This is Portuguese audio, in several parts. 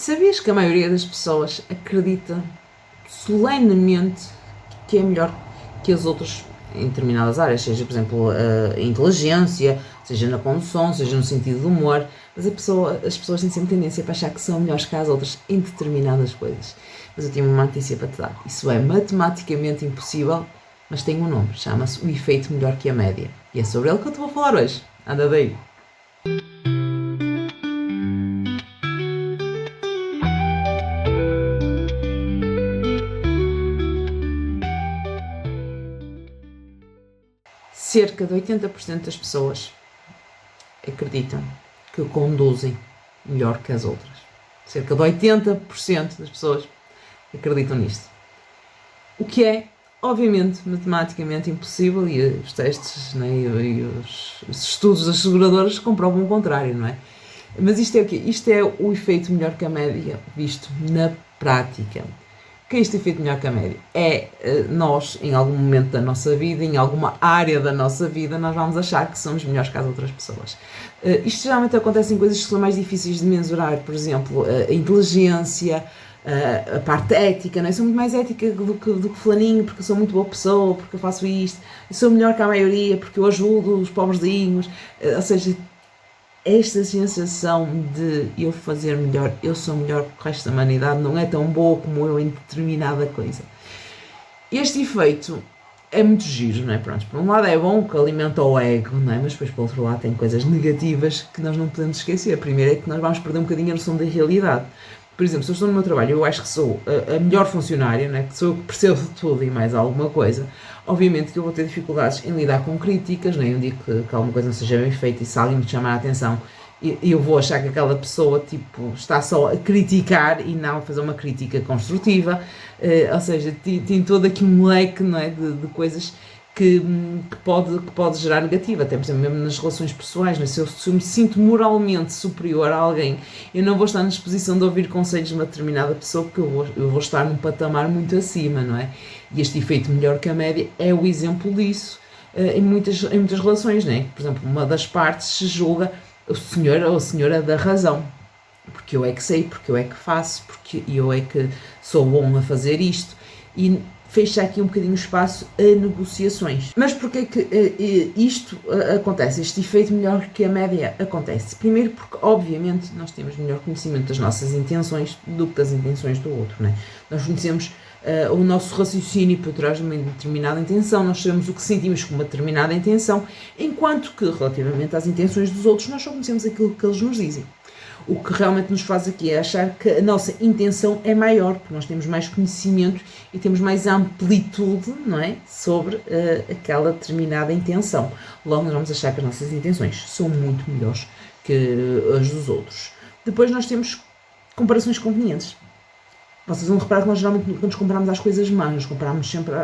Sabias que a maioria das pessoas acredita solenemente que é melhor que as outras em determinadas áreas, seja, por exemplo, a inteligência, seja na condução, seja no sentido do humor, mas as pessoas têm sempre tendência para achar que são melhores que as outras em determinadas coisas. Mas eu tenho uma notícia para te dar. Isso é matematicamente impossível, mas tem um nome. Chama-se o efeito melhor que a média. E é sobre ele que eu te vou falar hoje. Anda daí! Cerca de 80% das pessoas acreditam que conduzem melhor que as outras. Cerca de 80% das pessoas acreditam nisto. O que é, obviamente, matematicamente impossível e os testes, né, e os estudos das seguradoras comprovam o contrário, não é? Mas isto é o quê? Isto é o efeito melhor que a média visto na prática. O que é este efeito melhor que a média? É nós, em algum momento da nossa vida, em alguma área da nossa vida, nós vamos achar que somos melhores que as outras pessoas. Isto geralmente acontece em coisas que são mais difíceis de mensurar, por exemplo, a inteligência, a parte ética, não é? Eu sou muito mais ética do que fulaninho, porque eu sou muito boa pessoa, porque eu faço isto, eu sou melhor que a maioria, porque eu ajudo os pobrezinhos, ou seja, esta sensação de eu fazer melhor, eu sou melhor que o resto da humanidade, não é tão boa como eu em determinada coisa. Este efeito é muito giro, não é? Pronto, por um lado é bom que alimenta o ego, não é? Mas depois, por outro lado, tem coisas negativas que nós não podemos esquecer. Primeiro é que nós vamos perder um bocadinho a noção da realidade. Por exemplo, se eu estou no meu trabalho, eu acho que sou a melhor funcionária, não é? Que sou eu que percebo de tudo e mais alguma coisa. Obviamente que eu vou ter dificuldades em lidar com críticas, não é? Eu digo que alguma coisa não seja bem feita e se alguém me chamar a atenção, eu vou achar que aquela pessoa tipo, está só a criticar e não a fazer uma crítica construtiva, ou seja, tem todo aqui um leque, não é? de coisas que pode gerar negativa, até por exemplo mesmo nas relações pessoais, não é? Se eu me sinto moralmente superior a alguém, eu não vou estar na disposição de ouvir conselhos de uma determinada pessoa, porque eu vou estar num patamar muito acima, não é? E este efeito melhor que a média é o exemplo disso em muitas relações, não é? Por exemplo, uma das partes se julga o senhor ou a senhora da razão, porque eu é que sei, porque eu é que faço, porque eu é que sou bom a fazer isto, e fecha aqui um bocadinho o espaço a negociações. Mas porquê que isto acontece, este efeito melhor que a média acontece? Primeiro porque, obviamente, nós temos melhor conhecimento das nossas intenções do que das intenções do outro, não é? Nós conhecemos o nosso raciocínio por trás de uma determinada intenção, nós sabemos o que sentimos com uma determinada intenção, enquanto que, relativamente às intenções dos outros, nós só conhecemos aquilo que eles nos dizem. O que realmente nos faz aqui é achar que a nossa intenção é maior, porque nós temos mais conhecimento e temos mais amplitude, não é? Sobre aquela determinada intenção. Logo nós vamos achar que as nossas intenções são muito melhores que as dos outros. Depois nós temos comparações convenientes. Vocês vão reparar que nós geralmente, quando nos comparamos às coisas más, nos comparamos sempre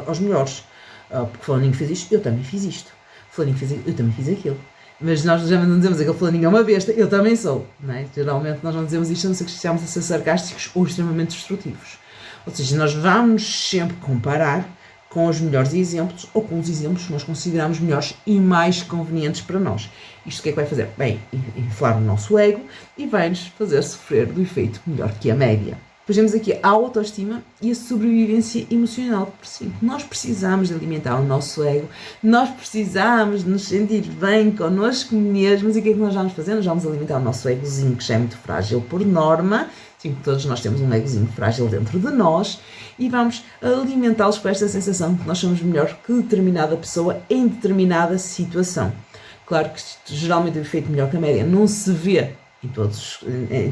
aos melhores. Porque fulaninho fez isto, eu também fiz isto. Fulaninho fez eu também fiz aquilo. Mas nós geralmente não dizemos que aquele fulaninho é uma besta, eu também sou. Não é? Geralmente nós não dizemos isto, a não ser que estejamos a ser sarcásticos ou extremamente destrutivos. Ou seja, nós vamos sempre comparar com os melhores exemplos ou com os exemplos que nós consideramos melhores e mais convenientes para nós. Isto o que é que vai fazer? Bem, inflar o nosso ego e vai-nos fazer sofrer do efeito melhor que a média. Depois temos aqui a autoestima e a sobrevivência emocional. Por sim, nós precisamos de alimentar o nosso ego, nós precisamos de nos sentir bem connosco mesmos. E o que é que nós vamos fazer? Nós vamos alimentar o nosso egozinho, que já é muito frágil por norma. Sim, todos nós temos um egozinho frágil dentro de nós. E vamos alimentá-los com esta sensação de que nós somos melhor que determinada pessoa em determinada situação. Claro que geralmente o efeito melhor que a média não se vê em todos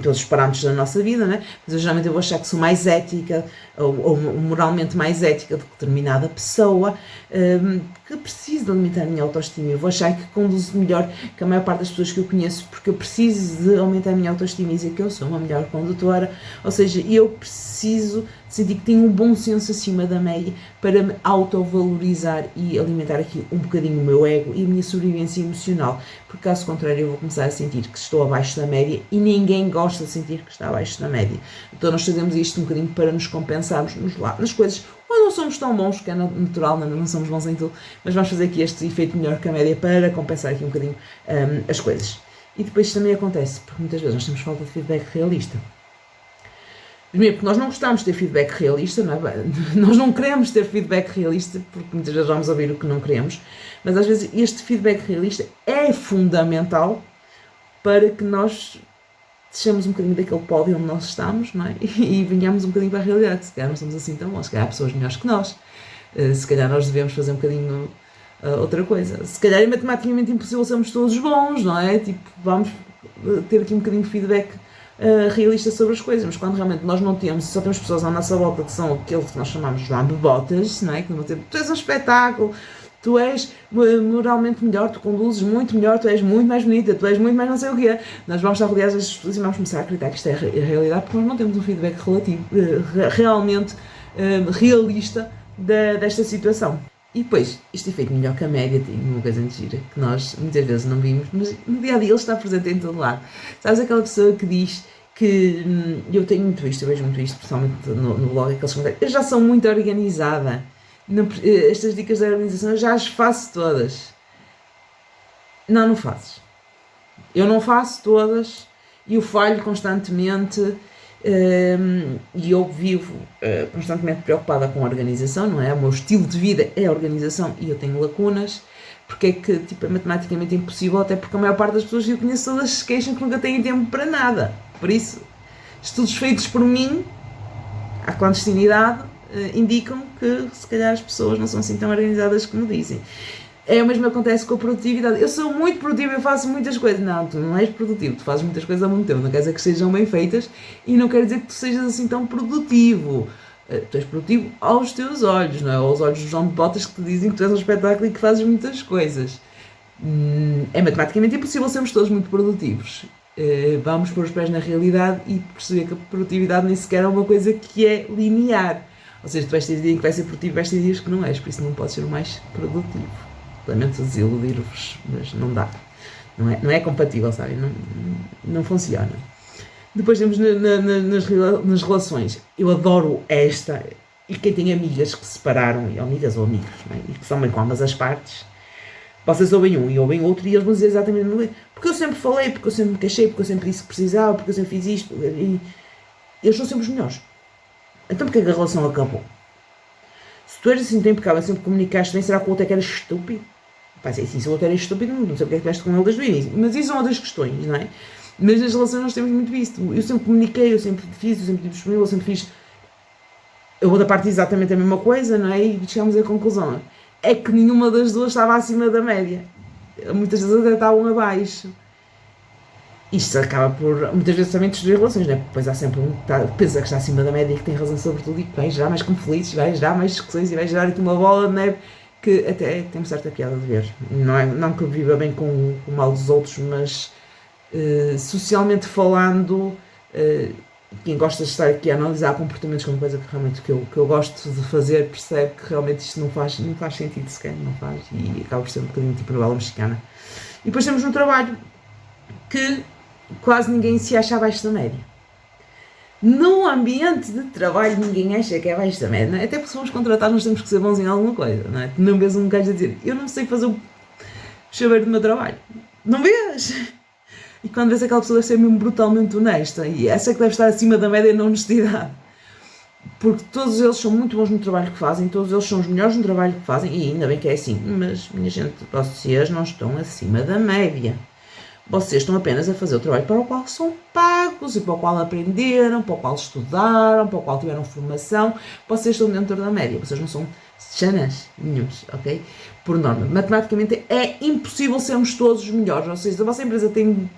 os parâmetros da nossa vida, né? Mas eu geralmente vou achar que sou mais ética ou moralmente mais ética do que determinada pessoa, que preciso de alimentar a minha autoestima. Eu vou achar que conduzo melhor que a maior parte das pessoas que eu conheço, porque eu preciso de aumentar a minha autoestima e dizer que eu sou uma melhor condutora, ou seja, eu preciso sentir que tenho um bom senso acima da média para me autovalorizar e alimentar aqui um bocadinho o meu ego e a minha sobrevivência emocional, porque caso contrário eu vou começar a sentir que estou abaixo da média e ninguém gosta de sentir que está abaixo da média. Então nós fazemos isto um bocadinho para nos compensarmos nas coisas ou não somos tão bons, que é natural, não somos bons em tudo, mas vamos fazer aqui este efeito melhor que a média para compensar aqui um bocadinho as coisas. E depois também acontece, porque muitas vezes nós temos falta de feedback realista. Primeiro, porque nós não gostamos de ter feedback realista, não é? Nós não queremos ter feedback realista, porque muitas vezes vamos ouvir o que não queremos, mas às vezes este feedback realista é fundamental para que nós deixemos um bocadinho daquele pódio onde nós estamos, não é? E venhamos um bocadinho para a realidade. Se calhar não estamos assim tão bons, se calhar há pessoas melhores que nós, se calhar nós devemos fazer um bocadinho outra coisa. Se calhar é matematicamente impossível sermos todos bons, não é? Tipo, vamos ter aqui um bocadinho de feedback realista sobre as coisas, mas quando realmente nós não temos, só temos pessoas à nossa volta que são aqueles que nós chamamos de lambe-botas, não é? Que não temos, tu és um espetáculo, tu és moralmente melhor, tu conduzes muito melhor, tu és muito mais bonita, tu és muito mais não sei o quê. Nós vamos estar rodeados destas pessoas e vamos começar a acreditar que isto é a realidade porque nós não temos um feedback relativo, realmente realista desta situação. E depois, este efeito melhor que a média tem uma coisa muito gira, que nós muitas vezes não vimos, mas no dia a dia ele está presente em todo lado. Sabes aquela pessoa que diz que, eu tenho muito isto, eu vejo muito isto, principalmente no blog, aqueles comentários, eu já sou muito organizada, estas dicas da organização eu já as faço todas. Não fazes. Eu não faço todas, e eu falho constantemente, e eu vivo constantemente preocupada com a organização, não é? O meu estilo de vida é a organização e eu tenho lacunas, porque é que tipo, é matematicamente impossível, até porque a maior parte das pessoas que eu conheço todas se queixam que nunca têm tempo para nada. Por isso, estudos feitos por mim, à clandestinidade, indicam que se calhar as pessoas não são assim tão organizadas como dizem. É o mesmo que acontece com a produtividade. Eu sou muito produtiva, eu faço muitas coisas. Não, tu não és produtivo, tu fazes muitas coisas ao mesmo tempo. Não quer dizer que sejam bem feitas e não quer dizer que tu sejas assim tão produtivo. Tu és produtivo aos teus olhos, não é? Aos olhos dos lambe-botas que te dizem que tu és um espetáculo e que fazes muitas coisas. É matematicamente impossível sermos todos muito produtivos. Vamos pôr os pés na realidade e perceber que a produtividade nem sequer é uma coisa que é linear. Ou seja, tu vais ter dias que vais ser produtivo, vais ter dias que não és, por isso não podes ser o mais produtivo. Lamento desiludir-vos, mas não dá. Não é compatível, sabe? Não funciona. Depois temos nas relações. Eu adoro esta, e quem tem amigas que se separaram, amigas ou amigos, não é? E que são bem com ambas as partes, vocês ouvem um e ouvem outro e eles vão dizer exatamente o mesmo. Porque eu sempre falei, porque eu sempre me queixei, porque eu sempre disse que precisava, porque eu sempre fiz isto. E eles são sempre os melhores. Então porquê que a relação acabou? Se tu eras assim tão impecável, sempre comunicaste bem, será que o outro é que era estúpido? Pá, se o outro era estúpido, não sei porque é que estiveste com ele desde o início. Mas isso são outras questões, não é? Mas nas relações nós temos muito visto. Eu sempre comuniquei, eu sempre fiz, eu sempre estive disponível, eu sempre fiz. Eu vou da parte exatamente a mesma coisa, não é? E chegámos à conclusão. É que nenhuma das duas estava acima da média. Muitas vezes até estavam abaixo. Isto acaba por, muitas vezes, também destruir relações, não é? Porque depois há sempre um que pensa que está acima da média e que tem razão sobre tudo e que vai gerar mais conflitos, vai gerar mais discussões e vai gerar aqui uma bola de neve que até tem uma certa piada de ver. Não que eu viva bem com o mal dos outros, mas socialmente falando, quem gosta de estar aqui a analisar comportamentos como coisa que realmente que eu gosto de fazer percebe que realmente isto não faz sentido sequer, não faz, e acaba por ser um bocadinho tipo novela mexicana. E depois temos no trabalho que quase ninguém se acha abaixo da média. No ambiente de trabalho ninguém acha que é abaixo da média, não é? Até porque somos contratados, nós temos que ser bons em alguma coisa, não é? Não vês um gajo a dizer, eu não sei fazer o chaveiro do meu trabalho. Não vês? E quando vês aquela pessoa deve ser mesmo brutalmente honesta, e essa é que deve estar acima da média na honestidade. Porque todos eles são muito bons no trabalho que fazem, todos eles são os melhores no trabalho que fazem, e ainda bem que é assim. Mas, minha gente, vocês não estão acima da média. Vocês estão apenas a fazer o trabalho para o qual são pagos e para o qual aprenderam, para o qual estudaram, para o qual tiveram formação. Vocês estão dentro da média, vocês não são chanas nenhuns, ok? Por norma, matematicamente é impossível sermos todos os melhores. Ou seja, se a vossa empresa tem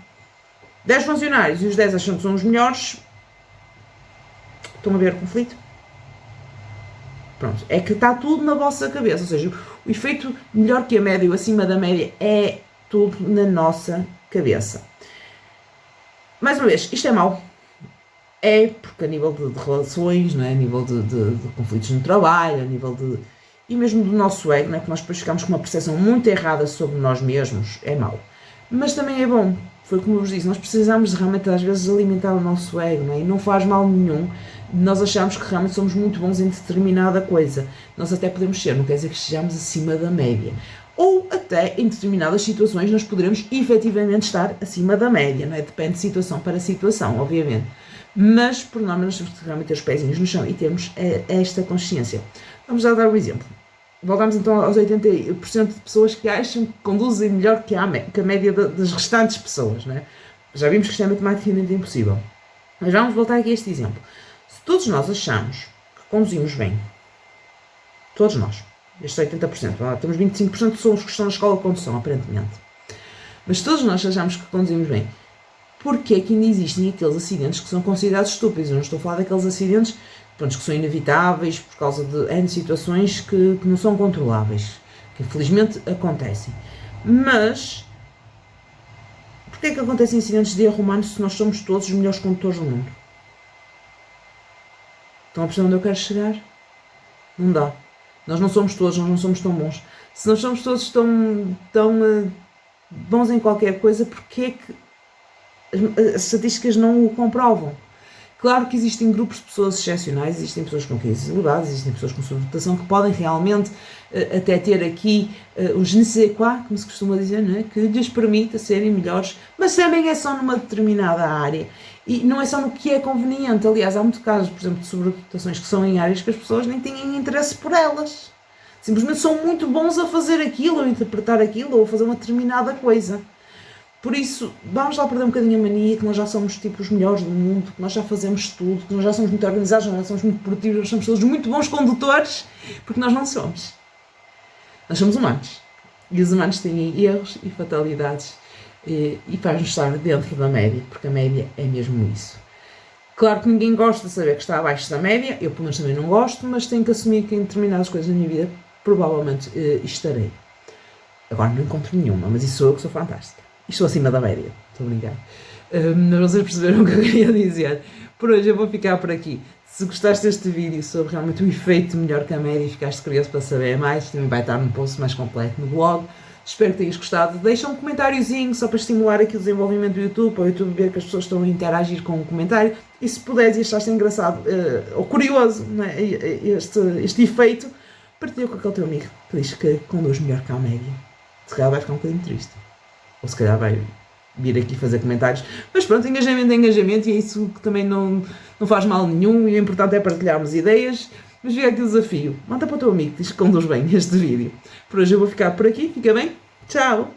10 funcionários e os 10 acham que são os melhores, estão a ver o conflito? Pronto, é que está tudo na vossa cabeça. Ou seja, o efeito melhor que a média ou acima da média é tudo na nossa cabeça. Mais uma vez, isto é mau. É porque a nível de relações, não é? A nível de conflitos no trabalho, a nível de... e mesmo do nosso ego, não é? Que nós depois ficamos com uma percepção muito errada sobre nós mesmos, é mau. Mas também é bom. Foi como eu vos disse, nós precisamos realmente às vezes alimentar o nosso ego, não é? E não faz mal nenhum nós achamos que realmente somos muito bons em determinada coisa. Nós até podemos ser, não quer dizer que estejamos acima da média. Ou até em determinadas situações nós poderemos efetivamente estar acima da média, não é? Depende de situação para situação, obviamente. Mas, por norma, nós temos que realmente ter os pezinhos no chão e temos esta consciência. Vamos já dar um exemplo. Voltamos então aos 80% de pessoas que acham que conduzem melhor que a média das restantes pessoas, não é? Já vimos que isto é matematicamente impossível. Mas vamos voltar aqui a este exemplo. Se todos nós achamos que conduzimos bem, todos nós, estes 80%, temos 25% que são os que estão na escola de condução, aparentemente. Mas todos nós achamos que conduzimos bem. Porque é que ainda existem aqueles acidentes que são considerados estúpidos? Eu não estou a falar daqueles acidentes que são inevitáveis por causa de N situações que não são controláveis, que infelizmente acontecem. Mas porquê é que acontecem incidentes de erro humano se nós somos todos os melhores condutores do mundo? Estão a perceber onde eu quero chegar? Não dá. Nós não somos todos, nós não somos tão bons. Se nós somos todos tão bons em qualquer coisa, porquê é que as estatísticas não o comprovam? Claro que existem grupos de pessoas excepcionais, existem pessoas com crises elevadas, existem pessoas com sobredotação que podem realmente até ter aqui um je ne sais quoi, como se costuma dizer, não é? Que lhes permita serem melhores, mas também é só numa determinada área e não é só no que é conveniente. Aliás, há muitos casos, por exemplo, de sobredotações que são em áreas que as pessoas nem têm interesse por elas. Simplesmente são muito bons a fazer aquilo, ou a interpretar aquilo, ou a fazer uma determinada coisa. Por isso, vamos lá perder um bocadinho a mania que nós já somos tipo os melhores do mundo, que nós já fazemos tudo, que nós já somos muito organizados, nós já somos muito produtivos, nós somos todos muito bons condutores, porque nós não somos. Nós somos humanos. E os humanos têm erros e fatalidades e faz-nos estar dentro da média, porque a média é mesmo isso. Claro que ninguém gosta de saber que está abaixo da média, eu pelo menos também não gosto, mas tenho que assumir que em determinadas coisas na minha vida provavelmente estarei. Agora não encontro nenhuma, mas isso sou eu que sou fantástica. Estou acima da média, estou a brincar. Mas vocês perceberam o que eu queria dizer. Por hoje eu vou ficar por aqui. Se gostaste deste vídeo sobre realmente o efeito melhor que a média e ficaste curioso para saber mais, também vai estar num post mais completo no blog. Espero que tenhas gostado. Deixa um comentáriozinho só para estimular aqui o desenvolvimento do YouTube, para o YouTube ver que as pessoas estão a interagir com o comentário. E se puderes e achaste engraçado ou curioso, não é? este efeito, partilha com aquele teu amigo que diz que conduz melhor que a média. Se calhar vai ficar um bocadinho triste. Ou se calhar vai vir aqui fazer comentários. Mas pronto, engajamento é engajamento e é isso que também não faz mal nenhum e o importante é partilharmos ideias. Mas vê aqui o desafio. Manda para o teu amigo que diz que conduz bem este vídeo. Por hoje eu vou ficar por aqui. Fica bem? Tchau!